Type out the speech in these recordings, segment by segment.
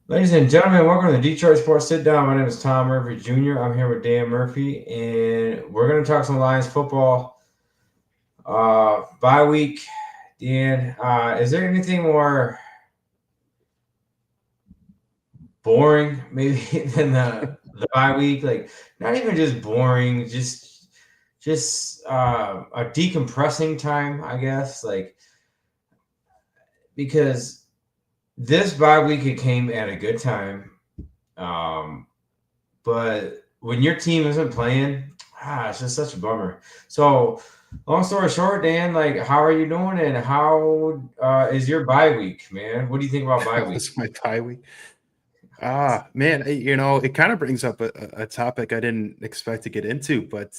Ladies and gentlemen, welcome to the Detroit Sports Sit Down. My name is Tom Murphy Jr. I'm here with Dan Murphy, and we're going to talk some Lions football. Bye week, Dan. Is there anything more boring maybe than the bye week? Like, not even just boring, just a decompressing time, I guess. Like, because this bye week it came at a good time. Um, But when your team isn't playing, it's just such a bummer. So, long story short, Dan, like, how are you doing, and how is your bye week, man? What do you think about bye That week? was my bye week. Man, it kind of brings up a topic I didn't expect to get into, but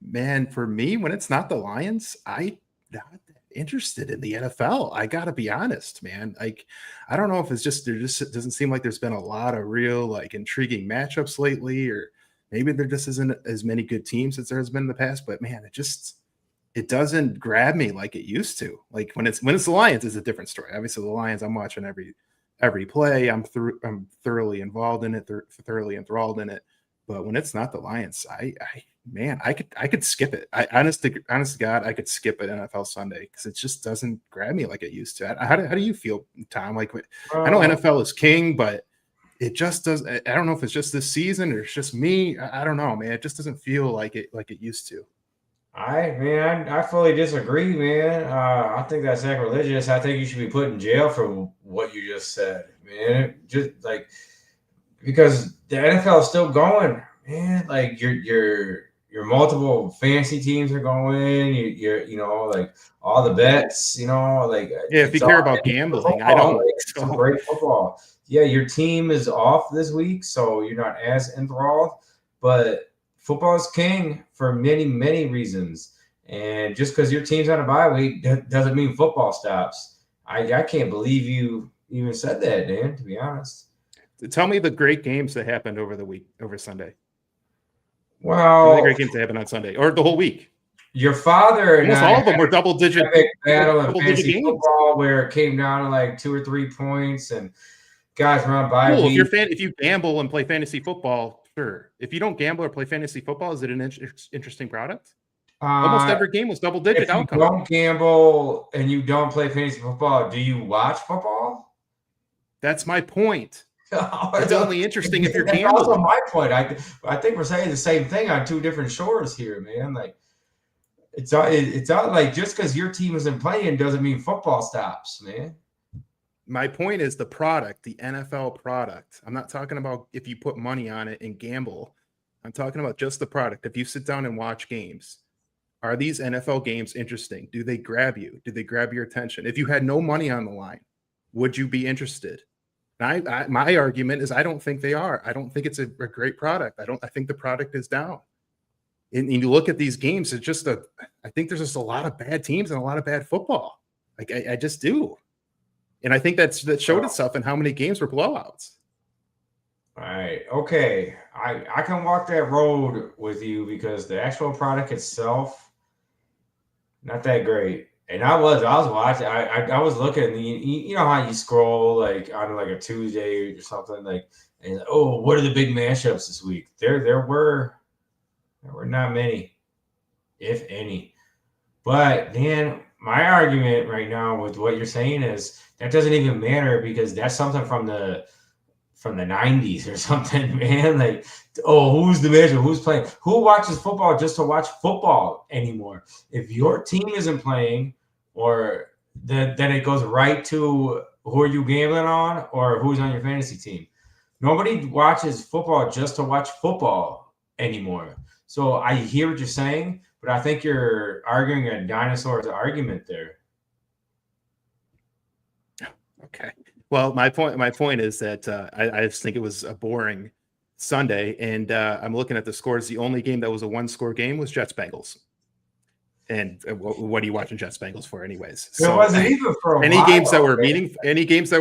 man, for me, when it's not the Lions, I not that interested in the NFL. I gotta be honest, man. Like, I don't know if it's just it doesn't seem like there's been a lot of real like intriguing matchups lately, or maybe there just isn't as many good teams as there has been in the past. But man, it doesn't grab me like it used to. Like when it's the Lions, it's a different story. Obviously, the Lions, I'm watching every play. I'm thoroughly involved in it, thoroughly enthralled in it. But when it's not the Lions, I could skip it. Honest to God, I could skip an NFL Sunday because it just doesn't grab me like it used to. How do you feel, Tom? Like, I know Uh, NFL is king, but it just does. I don't know if it's just this season or it's just me. I don't know, man. It just doesn't feel like it used to. I fully disagree, man. I think that's sacrilegious. I think you should be put in jail for what you just said, man. Just like because the NFL is still going, man. Like your multiple fantasy teams are going. Like all the bets. Like Yeah, if you it's all care about in for gambling, I football. don't. Like some So great football. Yeah, your team is off this week, so you're not as enthralled. But football is king for many many reasons. And just because your team's on a bye week doesn't mean football stops. I can't believe you even said that, Dan. To be honest. tell me the great games that happened over Sunday. Tell me the Well, great games that happened on Sunday or the whole week. your father and Almost I all had of them were an epic battle in double digit fantasy games. football where it came down to like 2 or 3 points, and guys were on bye Cool. week. If you gamble and play fantasy football, sure. If you don't gamble or play fantasy football, is it an interesting product? Almost Uh, every game was double digit if you outcome. don't gamble and you don't play fantasy football, do you watch football? That's my point. It's That's only interesting if you're also gambling. my point. I think we're saying the same thing on two different shores here, man. Like it's not like just because your team isn't playing doesn't mean football stops, man. My point is the product, the NFL product. I'm not talking about if you put money on it and gamble. I'm talking about just the product. If you sit down and watch games, are these NFL games interesting? Do they grab you? Do they grab your attention? If you had no money on the line, would you be interested? My argument is I don't think they are. I don't think it's a great product. I think the product is down. And you look at these games, I think there's just a lot of bad teams and a lot of bad football. Like I just do. And I think that showed itself in how many games were blowouts. All right. Okay. I can walk that road with you because the actual product itself, not that great. And I was watching. I was looking. You know how you scroll like on like a Tuesday or something like, and oh, what are the big matchups this week? There were not many, if any. But Dan, my argument right now with what you're saying is that doesn't even matter because that's something from the 90s or something, man. Like, oh, who's the measure? Who's playing? Who watches football just to watch football anymore? If your team isn't playing, or then it goes right to who are you gambling on or who's on your fantasy team. Nobody watches football just to watch football anymore. So I hear what you're saying, but I think you're arguing a dinosaur's argument there. Okay. Well, my point is that I just think it was a boring Sunday, and I'm looking at the scores. The only game that was a one-score game was Jets Bengals. And what are you watching Jets Bengals for, anyways? It So wasn't even for a any games that while,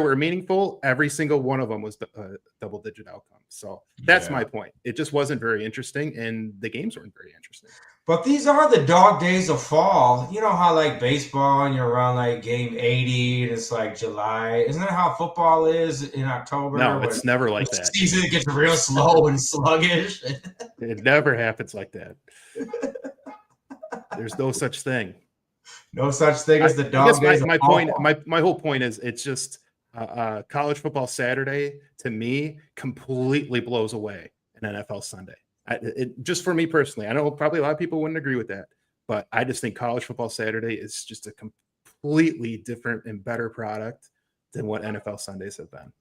were man. meaningful, every single one of them was a double-digit outcome. So that's Yeah. my point. It just wasn't very interesting, and the games weren't very interesting. But these are the dog days of fall. You know how like baseball and you're around like game 80 and it's like July. Isn't that how football is in October No, when it's never the like that. season gets real slow and sluggish? It never happens like that. There's no such thing. No such thing I, as the I guess dog my, days of my point, fall. my whole point is it's just college football Saturday to me completely blows away an NFL Sunday. Just for me personally, I know probably a lot of people wouldn't agree with that, but I just think college football Saturday is just a completely different and better product than what NFL Sundays have been.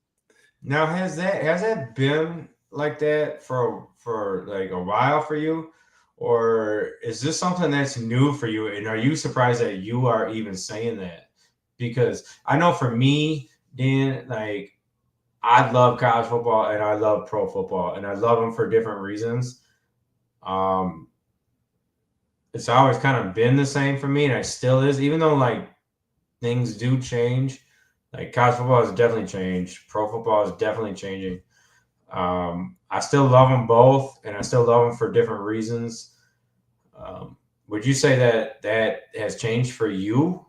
Now has that been like that for like a while for you? Or is this something that's new for you? And are you surprised that you are even saying that? Because I know for me, Dan, like I love college football and I love pro football and I love them for different reasons. Um, it's always kind of been the same for me, and it still is, even though like things do change. Like college football has definitely changed. Pro football is definitely changing. I still love them both, and I still love them for different reasons. Um, would you say that that has changed for you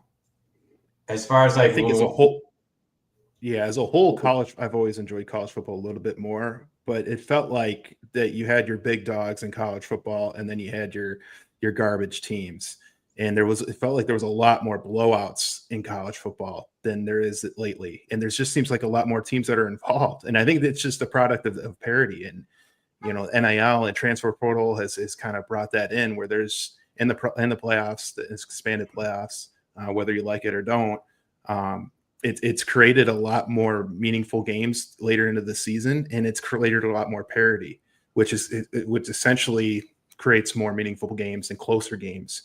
as far as I like think as a whole, yeah, as a whole, college, I've always enjoyed college football a little bit more, but it felt like that you had your big dogs in college football and then you had your garbage teams. And it felt like there was a lot more blowouts in college football than there is lately. And there's just seems like a lot more teams that are involved. And I think it's just a product of parity. And NIL and transfer portal has kind of brought that in where there's in the playoffs, the expanded playoffs, whether you like it or don't. Um, it's created a lot more meaningful games later into the season, and it's created a lot more parity, which essentially creates more meaningful games and closer games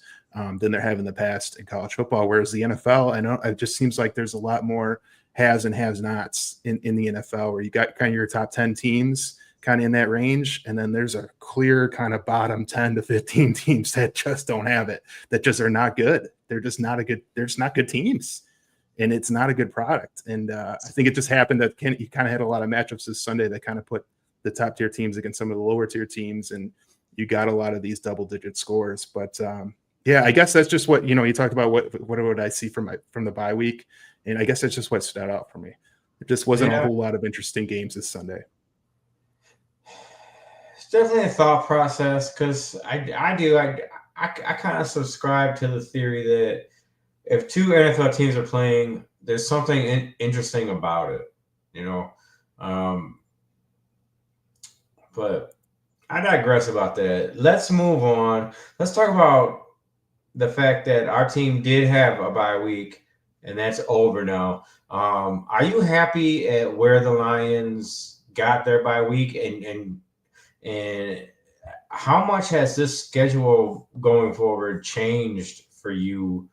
than there have in the past in college football. Whereas the NFL, I know it just seems like there's a lot more has and has nots in the NFL, where you got kind of your top 10 teams kind of in that range, and then there's a clear kind of bottom 10 to 15 teams that just don't have it, that just are not good. They're just not good teams, and it's not a good product. And I think it just happened that you kind of had a lot of matchups this Sunday that kind of put the top tier teams against some of the lower tier teams, and you got a lot of these double digit scores. But yeah, I guess that's just what you talked about. What would I see from the bye week? And I guess that's just what stood out for me. It just wasn't a yeah, whole lot of interesting games this Sunday. it's definitely a thought process because I kind of subscribe to the theory that if two NFL teams are playing, there's something interesting about it, you know. Um, but I digress about that. Let's move on. Let's talk about the fact that our team did have a bye week, and that's over now. Are you happy at where the Lions got their bye week, and how much has this schedule going forward changed for you,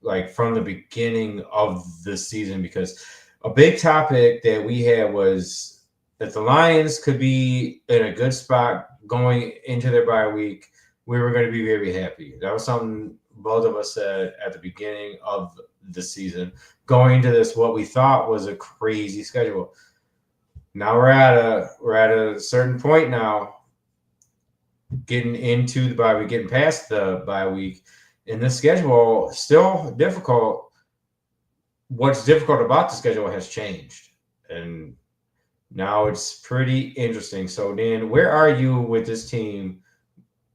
like from the beginning of the season? Because a big topic that we had was that the Lions could be in a good spot going into their bye week. We were going to be very happy. That was something both of us said at the beginning of the season, going into this what we thought was a crazy schedule. Now we're at a certain point now, getting into the bye week, getting past the bye week, and the schedule still difficult. What's difficult about the schedule has changed, and now it's pretty interesting. So, Dan, where are you with this team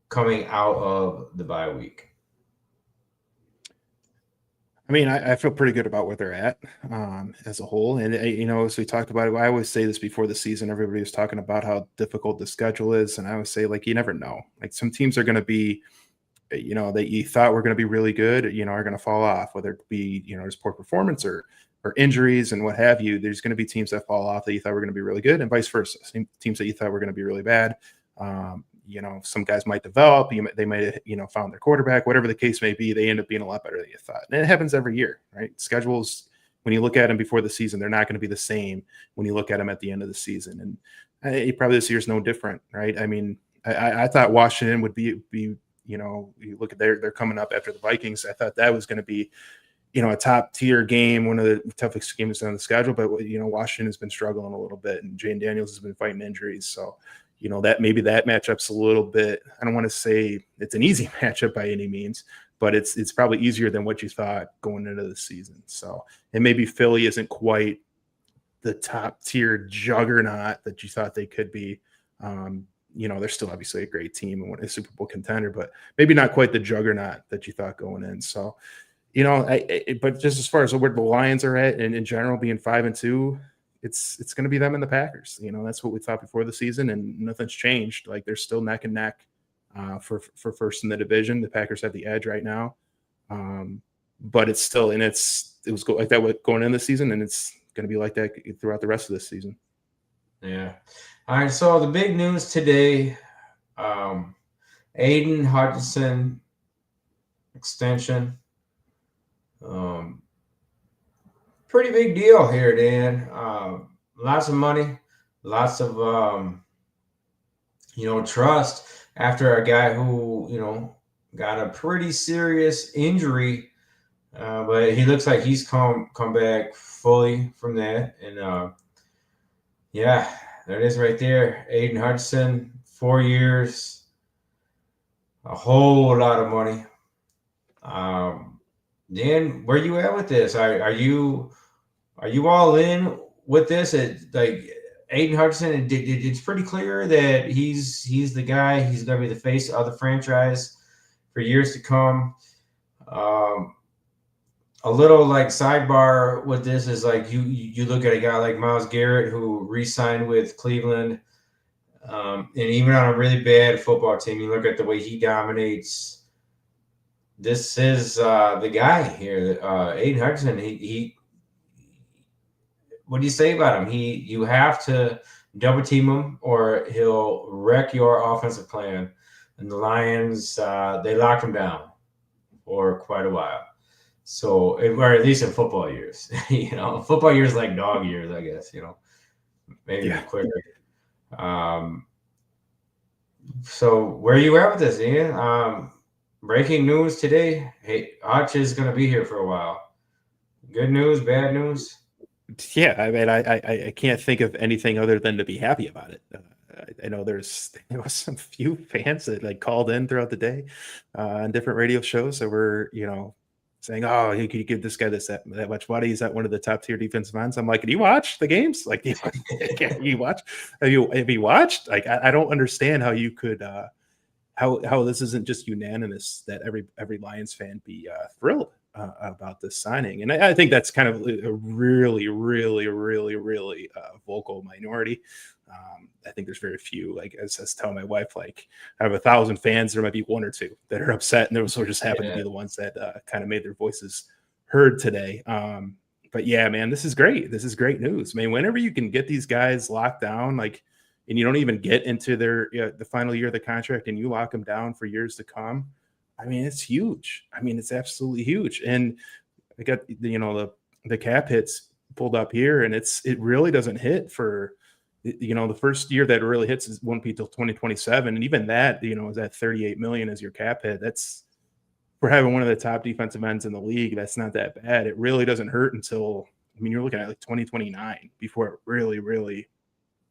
coming out of the bye week? I mean, I feel pretty good about where they're at as a whole. And, as we talked about it, I always say this before the season, everybody was talking about how difficult the schedule is. And I always say, like, you never know. Like, some teams are going to be, that you thought were going to be really good, are going to fall off, whether it be, just poor performance or injuries and what have you. There's going to be teams that fall off that you thought were going to be really good, and vice versa. Same teams that you thought were going to be really bad. Some guys might develop, they might have, found their quarterback, whatever the case may be, they end up being a lot better than you thought. And it happens every year, right? Schedules, when you look at them before the season, they're not going to be the same when you look at them at the end of the season. And probably this year's no different, right? I mean, I thought Washington would be, you look at they're coming up after the Vikings. I thought that was going to be, a top tier game, one of the toughest games on the schedule. But, Washington has been struggling a little bit, and Jane Daniels has been fighting injuries. So, that maybe that matchup's a little bit, I don't want to say it's an easy matchup by any means, but it's probably easier than what you thought going into the season. So, and maybe Philly isn't quite the top tier juggernaut that you thought they could be. They're still obviously a great team and a Super Bowl contender, but maybe not quite the juggernaut that you thought going in. So, but just as far as where the Lions are at, and in general being 5-2, it's going to be them and the Packers. That's what we thought before the season, and nothing's changed. Like, they're still neck and neck for first in the division. The Packers have the edge right now, but it's still, and it was like that going in the season, and it's going to be like that throughout the rest of this season. Yeah. All right. So the big news today, Aidan Hutchinson extension. Pretty big deal here, Dan. Lots of money, lots of trust after a guy who got a pretty serious injury, but he looks like he's come back fully from that. And yeah, there it is right there. Aidan Hutchinson, 4 years, a whole lot of money. Dan, where you at with this? Are you all in with this? Like Aidan Hutchinson, it's pretty clear that he's the guy. He's going to be the face of the franchise for years to come. A little like sidebar with this is like you look at a guy like Myles Garrett who re-signed with Cleveland, and even on a really bad football team, you look at the way he dominates. This is the guy here, Aidan Hutchinson. He what do you say about him? You have to double team him or he'll wreck your offensive plan. And the Lions, they locked him down for quite a while. So, or at least in football years, football years like dog years, I guess, maybe quicker. So where are you at with this, Ian? Breaking news today. Hey, Hutch is going to be here for a while. Good news, bad news? Yeah, I mean, I can't think of anything other than to be happy about it. I know there was some few fans that like called in throughout the day on different radio shows that were, saying, "Oh, you could give this guy that much money. He's at one of the top tier defensive ends." I'm like, "Do you watch the games? Like, you watch? Have you watched? Like, I don't understand how you could." How this isn't just unanimous that every Lions fan be thrilled about this signing. And I think that's kind of a really, really, really, really vocal minority. I think there's very few, like as I tell my wife, like I have 1,000 fans, there might be one or two that are upset, and those just happen to be the ones that kind of made their voices heard today. But yeah, man, this is great. This is great news. I mean, whenever you can get these guys locked down, like, and you don't even get into their the final year of the contract, and you lock them down for years to come. I mean, it's huge. I mean, it's absolutely huge. And I got the cap hits pulled up here, and it really doesn't hit for the first year that it really hits won't be till 2027, and even that is at 38 million as your cap hit. That's for having one of the top defensive ends in the league. That's not that bad. It really doesn't hurt until you're looking at like 2029 before it really, really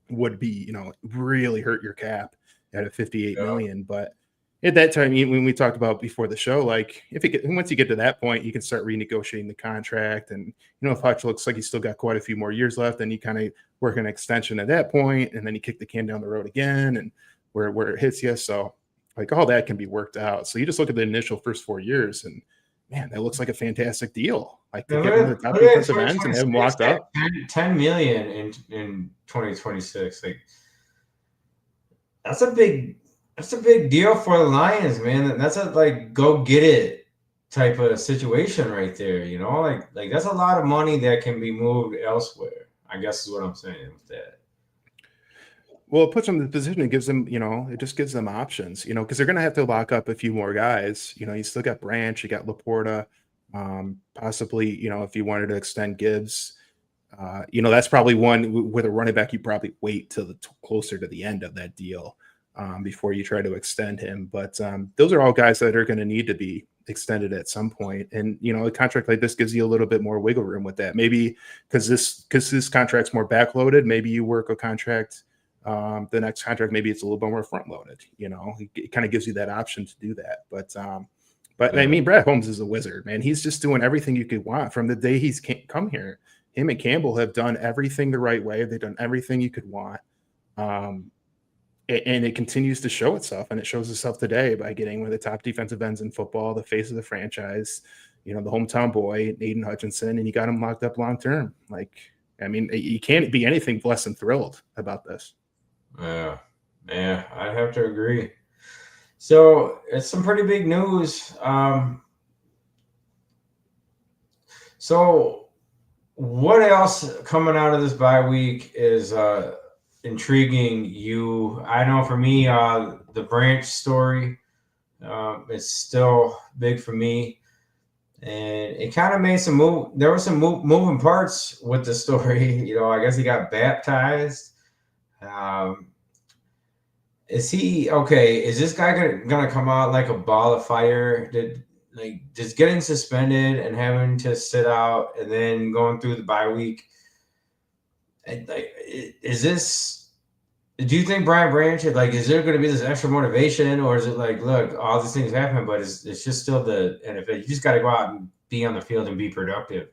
would be, really hurt your cap at a 58 million. But at that time, when we talked about before the show, like once you get to that point, you can start renegotiating the contract. And, if Hutch looks like he's still got quite a few more years left, then you kind of work an extension at that point, and then you kick the can down the road again and where it hits you. So like all that can be worked out. So you just look at the initial first 4 years, and man, that looks like a fantastic deal. Like to get one of the top defensive ends and have them locked up. 10 million in 2026. Like that's a big deal for the Lions, man. That's a like go get it type of situation right there. Like that's a lot of money that can be moved elsewhere, I guess is what I'm saying with that. Well, it puts them in the position. It gives them, it just gives them options, because they're going to have to lock up a few more guys. You still got Branch, you got Laporta, possibly, if you wanted to extend Gibbs, that's probably one with a running back. You probably wait till closer to the end of that deal before you try to extend him. But those are all guys that are going to need to be extended at some point. And, a contract like this gives you a little bit more wiggle room with that. Maybe because this contract's more backloaded, maybe you work a contract The next contract, maybe it's a little bit more front loaded. It kind of gives you that option to do that. But I mean, Brad Holmes is a wizard, man. He's just doing everything you could want from the day he's come here. Him and Campbell have done everything the right way. They've done everything you could want. And it continues to show itself, and it shows itself today by getting one of the top defensive ends in football, the face of the franchise, the hometown boy, Aidan Hutchinson, and you got him locked up long term. I mean, you can't be anything less than thrilled about this. Yeah, I'd have to agree. So it's some pretty big news. So what else coming out of this bye week is intriguing you? I know for me, the Branch story is still big for me. And it kind of made some move. There were some moving parts with the story. I guess he got baptized. Is he okay? Is this guy gonna come out like a ball of fire? Just getting suspended and having to sit out and then going through the bye week? Is this? Do you think Brian Branch is there going to be this extra motivation, or is it look, all these things happen, but it's just still the NFL? You just got to go out and be on the field and be productive.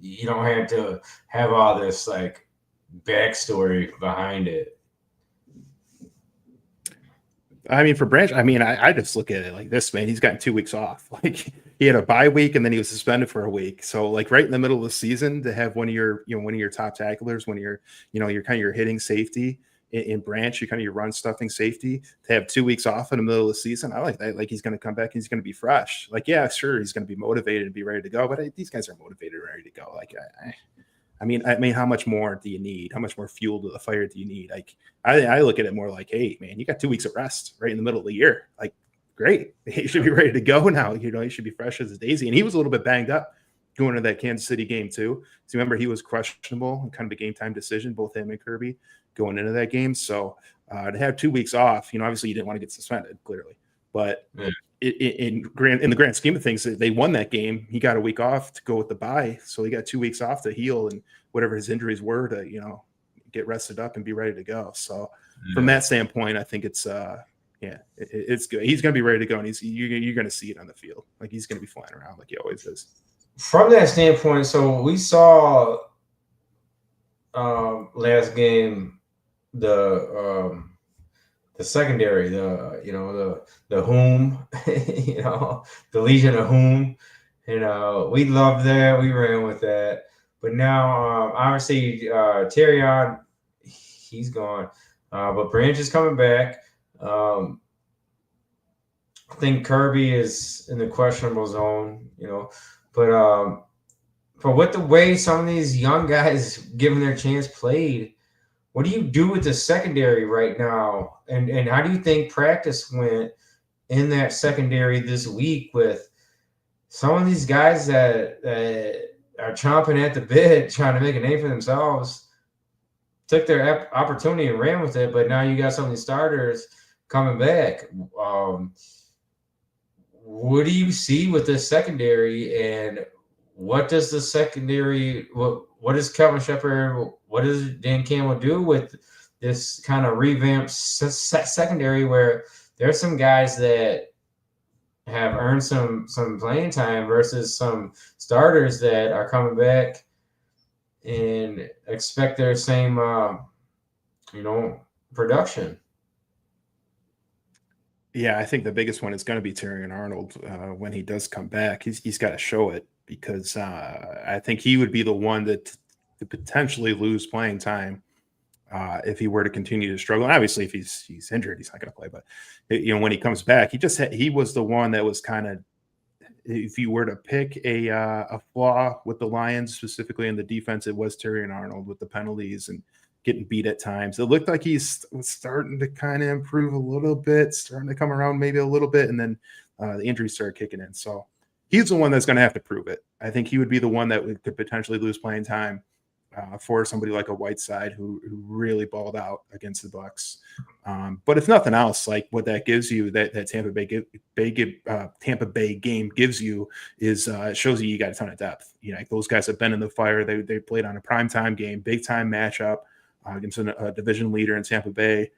You don't have to have all this backstory behind it. I mean, for Branch, I just look at it like this, man. He's gotten 2 weeks off. He had a bye week and then he was suspended for a week. So right in the middle of the season to have one of your top tacklers, one of your kind of your hitting safety in Branch, you kind of your run stuffing safety, to have 2 weeks off in the middle of the season. I like that. He's going to come back and he's going to be fresh. Yeah, sure, he's going to be motivated and be ready to go, but these guys are motivated and ready to go. I mean, how much more do you need? How much more fuel to the fire do you need? I look at it more like, hey, man, you got 2 weeks of rest right in the middle of the year. Great. You should be ready to go now. You should be fresh as a daisy. And he was a little bit banged up going into that Kansas City game too. So remember, he was questionable and kind of a game time decision, both him and Kirby going into that game. So to have 2 weeks off, obviously you didn't want to get suspended, clearly. But in the grand scheme of things, they won that game. He got a week off to go with the bye, so he got 2 weeks off to heal and whatever his injuries were to get rested up and be ready to go. So from that standpoint, I think it's it's good. He's going to be ready to go, and you're going to see it on the field. He's going to be flying around like he always is. From that standpoint, so we saw last game the secondary, the whom, the Legion of whom, we loved that. We ran with that. But now, obviously, Terrion, he's gone. But Branch is coming back. I think Kirby is in the questionable zone, But with the way some of these young guys, given their chance, played, what do you do with the secondary right now? And how do you think practice went in that secondary this week with some of these guys that are chomping at the bit, trying to make a name for themselves, took their opportunity and ran with it, but now you got some of these starters coming back. What do you see with this secondary, and what does the secondary, what does Kelvin Shepherd, what does Dan Campbell do with this kind of revamped secondary where there's some guys that have earned some playing time versus some starters that are coming back and expect their same, production? Yeah, I think the biggest one is going to be Terrion Arnold when he does come back. He's got to show it, because I think he would be the one to potentially lose playing time if he were to continue to struggle. And obviously, if he's injured, he's not going to play. But when he comes back, he was the one that was kind of, if you were to pick a flaw with the Lions, specifically in the defense, it was Terrion Arnold with the penalties and getting beat at times. It looked like he's starting to kind of improve a little bit, starting to come around maybe a little bit, and then the injuries started kicking in. So he's the one that's going to have to prove it. I think he would be the one that could potentially lose playing time for somebody like a Whiteside who really balled out against the Bucs. But if nothing else, what that gives you, that Tampa Bay game gives you, is it shows you got a ton of depth. Those guys have been in the fire. They played on a primetime game, big time matchup. against a division leader in Tampa Bay.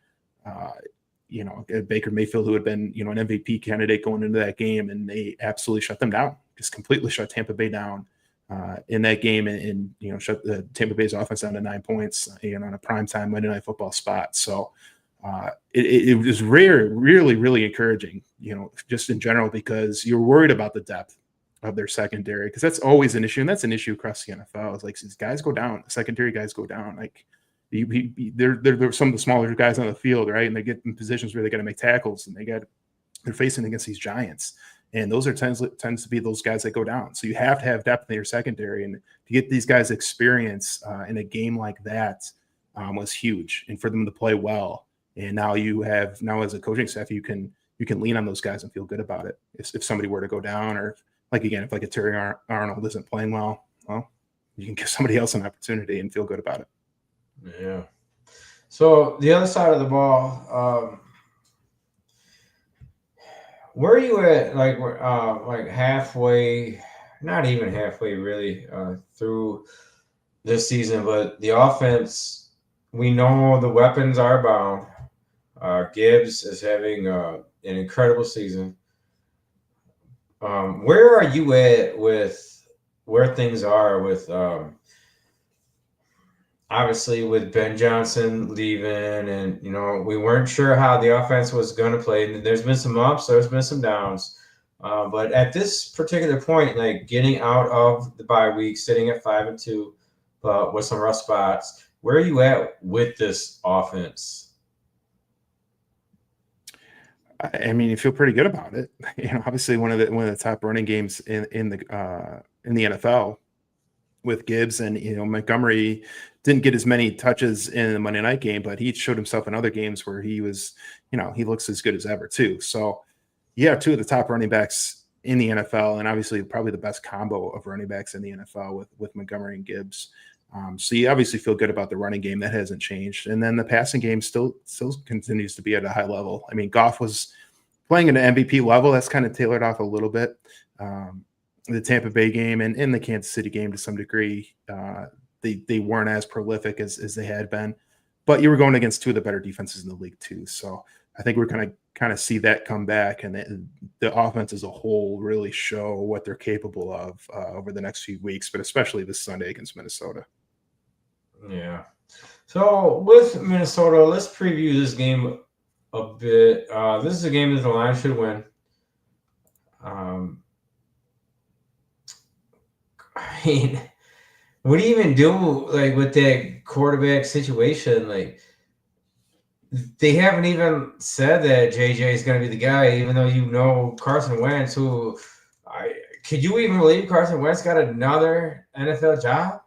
Baker Mayfield, who had been, an MVP candidate going into that game, and they absolutely shut them down, just completely shut Tampa Bay down in that game, and shut the Tampa Bay's offense down to 9 points, on a primetime Monday Night Football spot. So it was really, really encouraging, just in general, because you're worried about the depth of their secondary, because that's always an issue, and that's an issue across the NFL. It's like, these guys go down, the secondary guys go down, like they're some of the smaller guys on the field, right? And they get in positions where they got to make tackles, and they're facing against these giants, and those are tends to be those guys that go down. So you have to have depth in your secondary, and to get these guys experience in a game like that was huge, and for them to play well. And now as a coaching staff, you can lean on those guys and feel good about it. If somebody were to go down, or if like a Terry Arnold isn't playing well, you can give somebody else an opportunity and feel good about it. Yeah. So the other side of the ball, where are you at? Like halfway, not even halfway, really, through this season. But the offense, we know the weapons are bound. Gibbs is having an incredible season. Where are you at with where things are with obviously with Ben Johnson leaving, and we weren't sure how the offense was going to play. There's been some ups, there's been some downs, but at this particular point, like getting out of the bye week, sitting at 5-2, but with some rough spots, where are you at with this offense? I mean, you feel pretty good about it. Obviously one of the top running games in the NFL with Gibbs, and Montgomery didn't get as many touches in the Monday night game, but he showed himself in other games where he was, he looks as good as ever too. So yeah, two of the top running backs in the NFL, and obviously probably the best combo of running backs in the NFL with Montgomery and Gibbs. So you obviously feel good about the running game. That hasn't changed. And then the passing game still continues to be at a high level. I mean, Goff was playing at an MVP level. That's kind of tailored off a little bit. The Tampa Bay game and in the Kansas City game to some degree, they weren't as prolific as they had been. But you were going against two of the better defenses in the league too. So I think we're going to kind of see that come back, and the offense as a whole really show what they're capable of over the next few weeks, but especially this Sunday against Minnesota. Yeah. So with Minnesota, let's preview this game a bit. This is a game that the Lions should win. I mean, what do you even do like with that quarterback situation? Like, they haven't even said that JJ is going to be the guy, even though Carson Wentz, who could you even believe Carson Wentz got another NFL job?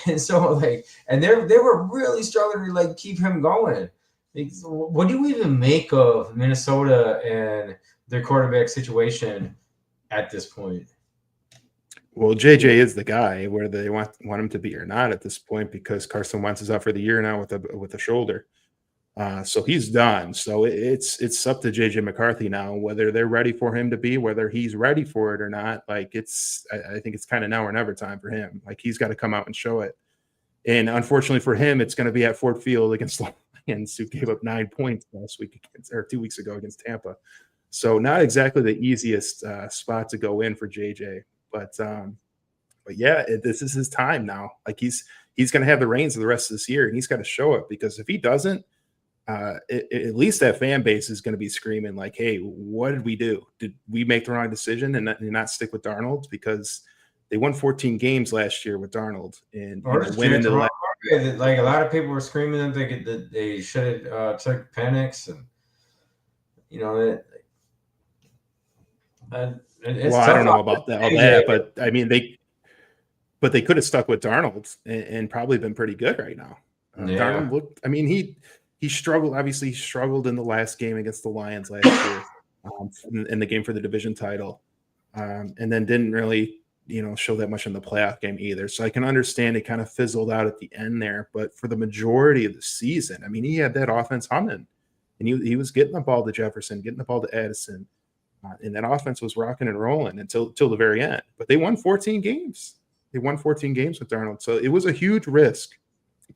And so and they were really struggling to keep him going. What do you even make of Minnesota and their quarterback situation at this point? Well, JJ is the guy, whether they want him to be or not at this point, because Carson Wentz is out for the year now with a shoulder. So he's done. So it's up to JJ McCarthy now, whether they're ready for him to be, whether he's ready for it or not. I think it's kind of now or never time for him. He's got to come out and show it. And unfortunately for him, it's going to be at Ford Field against the Lions, who gave up 9 points last week or 2 weeks ago against Tampa. So not exactly the easiest spot to go in for JJ, but yeah, this is his time now. He's going to have the reins of the rest of this year, and he's got to show it, because if he doesn't, at least that fan base is going to be screaming hey, what did we do? Did we make the wrong decision and not stick with Darnold? Because they won 14 games last year with Darnold, and winning the last. A lot of people were screaming that they should have took Penix, and it's well, I don't know about all that, but I mean they could have stuck with Darnold and probably been pretty good right now. Darnold looked. I mean he struggled. Obviously, he struggled in the last game against the Lions last year, in the game for the division title, and then didn't really, show that much in the playoff game either. So I can understand it kind of fizzled out at the end there. But for the majority of the season, I mean, he had that offense humming, and he was getting the ball to Jefferson, getting the ball to Addison, and that offense was rocking and rolling until the very end. But they won 14 games. They won 14 games with Darnold, so it was a huge risk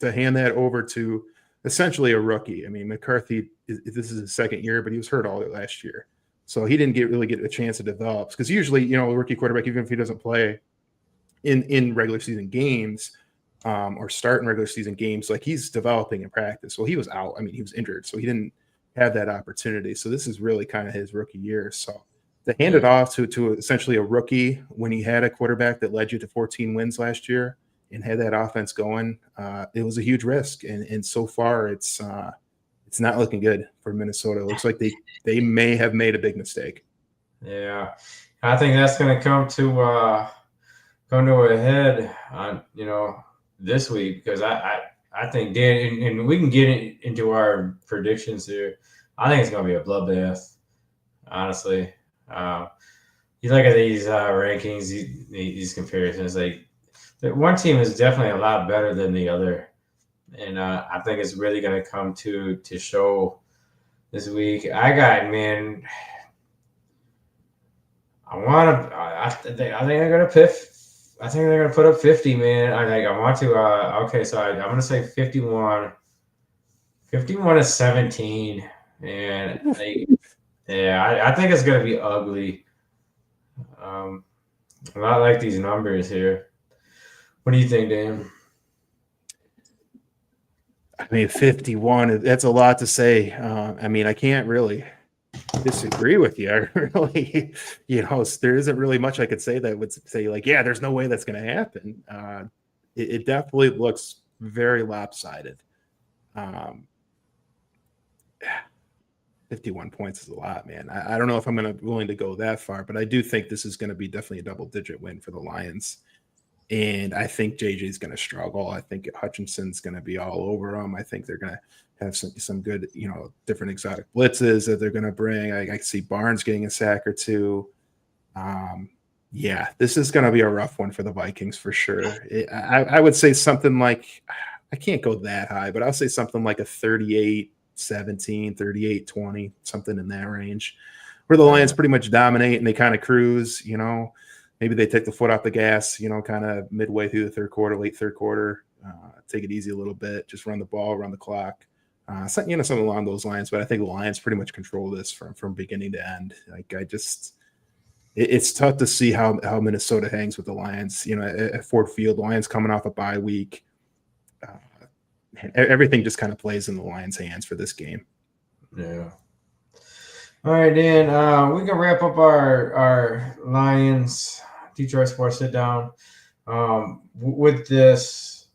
to hand that over to essentially a rookie. I mean, McCarthy, this is his second year, but he was hurt all last year. So he didn't really get a chance to develop, because usually, a rookie quarterback, even if he doesn't play in regular season games or start in regular season games, like, he's developing in practice. Well, he was out. I mean, he was injured, so he didn't have that opportunity. So this is really kind of his rookie year. So to hand it off to essentially a rookie when he had a quarterback that led you to 14 wins last year and had that offense going, it was a huge risk. And so far, it's not looking good for Minnesota. It looks like they may have made a big mistake. Yeah, I think that's going to come to a head on this week, because I think, Dan, and we can get into our predictions here. I think it's going to be a bloodbath, honestly. You look at these rankings, these comparisons. Like, one team is definitely a lot better than the other, and I think it's really going to come to show this week. I think they're going to pick. I think they're going to put up 50, man. I want to. Okay, so I'm going to say 51. 51-17, and I think it's going to be ugly. A lot like these numbers here. What do you think, Dan? I mean, 51, that's a lot to say. I mean, I can't really disagree with you. I really, there isn't really much I could say that would say, like, yeah, there's no way that's going to happen. It definitely looks very lopsided. 51 points is a lot, man. I don't know if I'm willing to go that far, but I do think this is going to be definitely a double-digit win for the Lions. And I think JJ's going to struggle. I think Hutchinson's going to be all over them. I think they're going to have some good, different exotic blitzes that they're going to bring. I see Barnes getting a sack or two. Yeah, this is going to be a rough one for the Vikings for sure. I would say something like, I can't go that high, but I'll say something like a 38-17, 38-20, something in that range, where the Lions pretty much dominate and they kind of cruise, maybe they take the foot off the gas, kind of midway through the third quarter, late third quarter, take it easy a little bit, just run the ball, run the clock, something along those lines. But I think the Lions pretty much control this from beginning to end. Like, it's tough to see how Minnesota hangs with the Lions, at Ford Field. The Lions coming off a bye week. Everything just kind of plays in the Lions' hands for this game. Yeah. All right, Dan. We can wrap up our Lions Detroit Sports sit down. With this,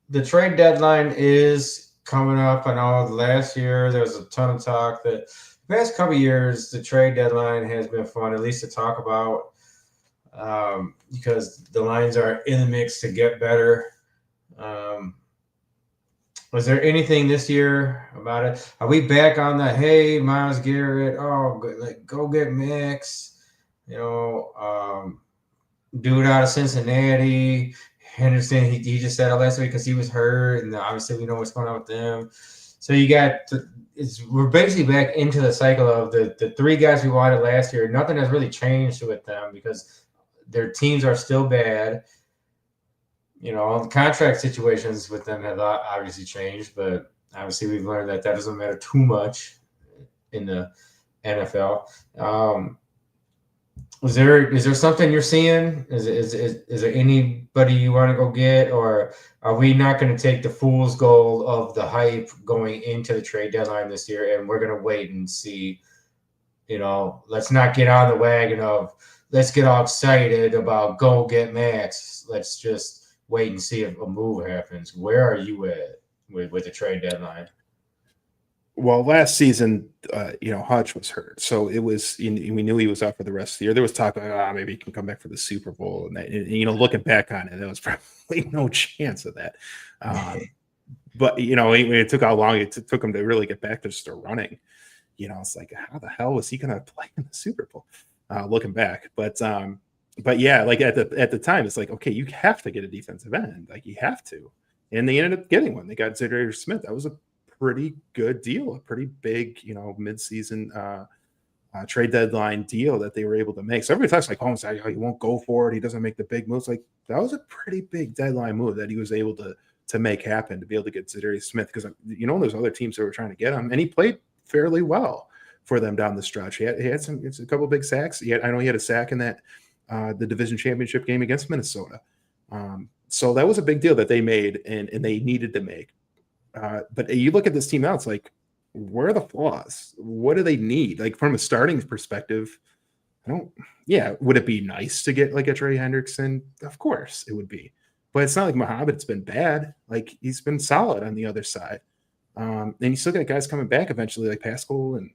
the trade deadline is coming up. I know last year there was a ton of talk that the past couple of years the trade deadline has been fun, at least to talk about, because the Lions are in the mix to get better. Was there anything this year about it? Are we back on the, hey, Myles Garrett, go get Mix, dude out of Cincinnati, Henderson, he just said it last week because he was hurt, and obviously we know what's going on with them. So we're basically back into the cycle of the three guys we wanted last year. Nothing has really changed with them because their teams are still bad. The contract situations with them have obviously changed, but obviously we've learned that doesn't matter too much in the NFL. Is there something you're seeing? Is there anybody you want to go get, or are we not going to take the fool's gold of the hype going into the trade deadline this year, and we're going to wait and see? Let's not get on the wagon of let's get all excited about go get Max. Let's just wait and see if a move happens. Where are you at with the trade deadline? Well, last season, Hutch was hurt, so it was. We knew he was out for the rest of the year. There was talk of maybe he can come back for the Super Bowl, and looking back on it, there was probably no chance of that. But it took how long it took him to really get back to just running. It's like, how the hell was he going to play in the Super Bowl? Looking back, but yeah, like at the time, it's like, okay, you have to get a defensive end, like you have to, and they ended up getting one. They got Zadarius Smith. That was a pretty good deal, a pretty big, mid-season trade deadline deal that they were able to make. So everybody talks like, he won't go for it. He doesn't make the big moves. Like, that was a pretty big deadline move that he was able to to make happen to be able to get Zadarius Smith, because there's other teams that were trying to get him, and he played fairly well for them down the stretch. He had a couple of big sacks. I know he had a sack in that the division championship game against Minnesota. So that was a big deal that they made and they needed to make. But you look at this team now, it's like, where are the flaws? What do they need? Like from a starting perspective, would it be nice to get like a Trey Hendrickson? Of course it would be. But it's not like Muhammad's been bad. Like he's been solid on the other side. And you still got guys coming back eventually, like Pascal and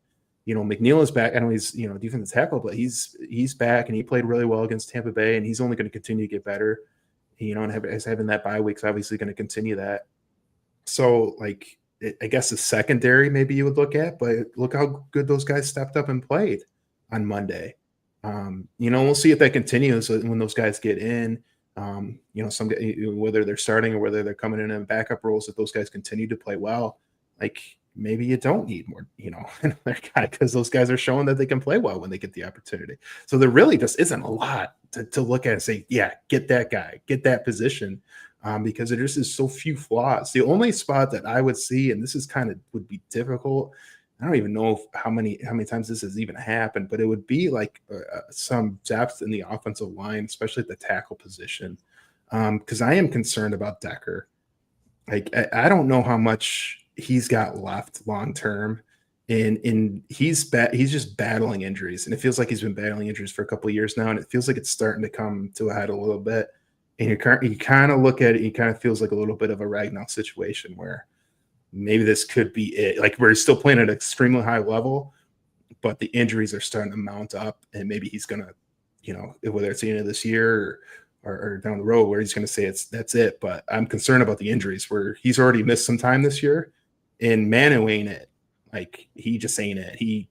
McNeil is back. I know he's defensive tackle, but he's back and he played really well against Tampa Bay, and he's only going to continue to get better. And having that bye week's obviously going to continue that. So like I guess the secondary maybe you would look at, but look how good those guys stepped up and played on Monday. We'll see if that continues when those guys get in. Some whether they're starting or whether they're coming in backup roles, if those guys continue to play well, like maybe you don't need more, another guy, because those guys are showing that they can play well when they get the opportunity. So there really just isn't a lot to look at and say, yeah, get that guy, get that position, because there just is so few flaws. The only spot that I would see, and this is would be difficult, I don't even know how many times this has even happened, but it would be like some depth in the offensive line, especially at the tackle position, because I am concerned about Decker. Like I don't know how much he's got left long term, and he's just battling injuries, and it feels like he's been battling injuries for a couple of years now, and it feels like it's starting to come to a head a little bit. And you kind of look at it, it kind of feels like a little bit of a Ragnow situation where maybe this could be it. Like we're still playing at an extremely high level, but the injuries are starting to mount up, and maybe he's gonna, whether it's the end of this year or down the road, where he's going to say that's it. But I'm concerned about the injuries where he's already missed some time this year, and Manu ain't it. Like he just ain't it.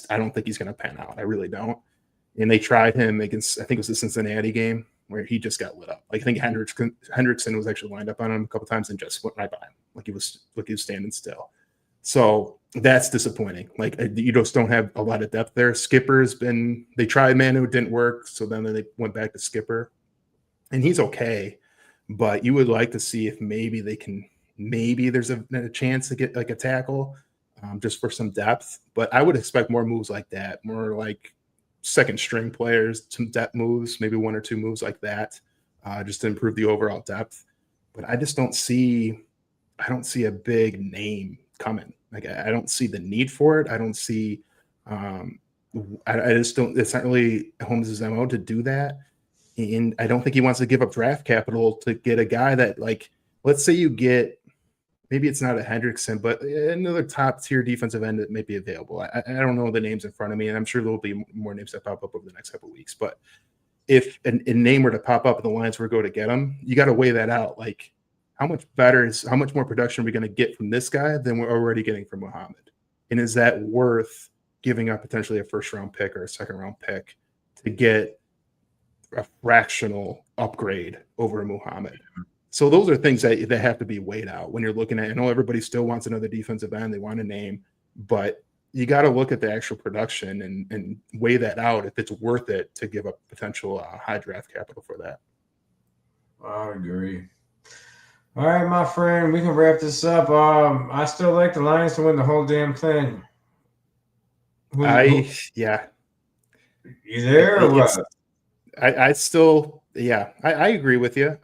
I don't think he's going to pan out. I really don't. And they tried him against, I think it was the Cincinnati game, where he just got lit up. Like I think Hendrickson was actually lined up on him a couple times and just went right by him. Like he was standing still. So that's disappointing. Like you just don't have a lot of depth there. They tried Manu, it didn't work. So then they went back to Skipper. And he's okay, but you would like to see if maybe there's a chance to get like a tackle just for some depth. But I would expect more moves like that, more like second string players, some depth moves, maybe one or two moves like that, just to improve the overall depth. But I don't see a big name coming. Like I don't see the need for it. I don't see, I just don't, it's not really Holmes' MO to do that. And I don't think he wants to give up draft capital to get a guy that, like, let's say you get, maybe it's not a Hendrickson, but another top tier defensive end that may be available. I don't know the names in front of me, and I'm sure there'll be more names that pop up over the next couple of weeks. But if a name were to pop up and the Lions were to go to get him, you got to weigh that out. Like, how much more production are we going to get from this guy than we're already getting from Muhammad? And is that worth giving up potentially a first round pick or a second round pick to get a fractional upgrade over Muhammad? So those are things that have to be weighed out when you're looking at. I know everybody still wants another defensive end; they want a name, but you got to look at the actual production and weigh that out if it's worth it to give up potential high draft capital for that. I agree. All right, my friend, we can wrap this up. I still like the Lions to win the whole damn thing. Yeah. You there or what? I still, I agree with you.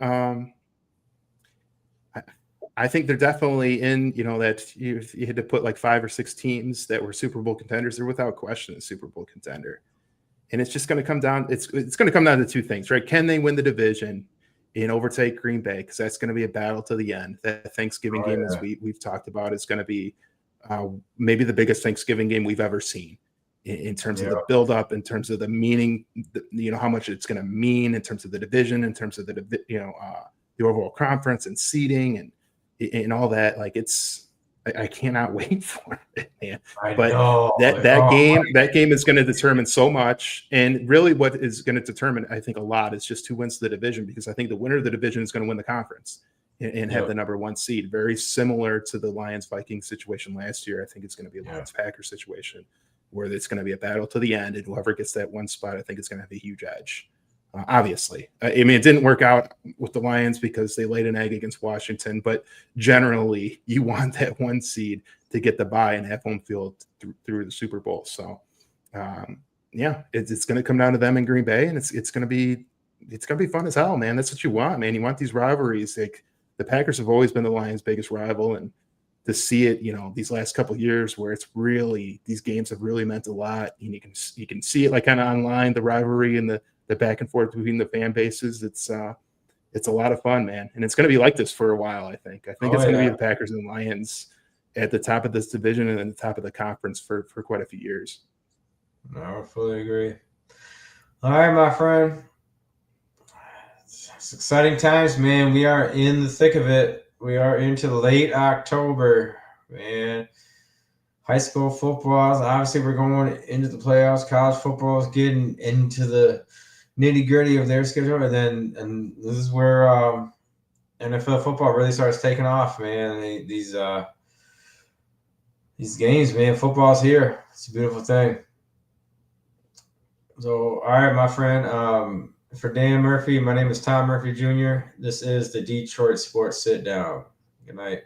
I think they're definitely in, that you had to put like 5 or 6 teams that were Super Bowl contenders. They're without question a Super Bowl contender. And it's just going to come down. It's going to come down to two things, right? Can they win the division and overtake Green Bay? Because that's going to be a battle to the end. That Thanksgiving game, as we've talked about, is going to be maybe the biggest Thanksgiving game we've ever seen in terms of the buildup, in terms of the meaning, how much it's going to mean in terms of the division, in terms of the overall conference and seeding and all that. Like I cannot wait for it, man. That game is going to determine so much. And really what is going to determine, I think, a lot is just who wins the division, because I think the winner of the division is going to win the conference and have the number 1 seed. Very similar to the Lions-Vikings situation last year. I think it's going to be a Lions-Packers situation where it's going to be a battle to the end, and whoever gets that 1 spot, I think it's going to have a huge edge. Obviously, I mean, it didn't work out with the Lions because they laid an egg against Washington, but generally, you want that 1 seed to get the bye and have home field through the Super Bowl. So, um, yeah, it's going to come down to them in Green Bay, and it's going to be fun as hell, man. That's what you want, man. You want these rivalries. Like the Packers have always been the Lions' biggest rival, and to see it, these last couple of years where it's really these games have really meant a lot, and you can see it like kind of online, the rivalry and the back and forth between the fan bases. It's a lot of fun, man, and it's going to be like this for a while. I think Oh it's going to be yeah, the Packers and Lions at the top of this division and at the top of the conference for quite a few years. no, I fully agree. All right, my friend. It's exciting times, man. We are in the thick of it. We are into late October, man. High school football, obviously, we're going into the playoffs. College football is getting into the nitty gritty of their schedule, and this is where NFL football really starts taking off, man. These games, man. Football's here. It's a beautiful thing. So, all right, my friend. For Dan Murphy, my name is Tom Murphy Jr. This is the Detroit Sports Sit Down. Good night.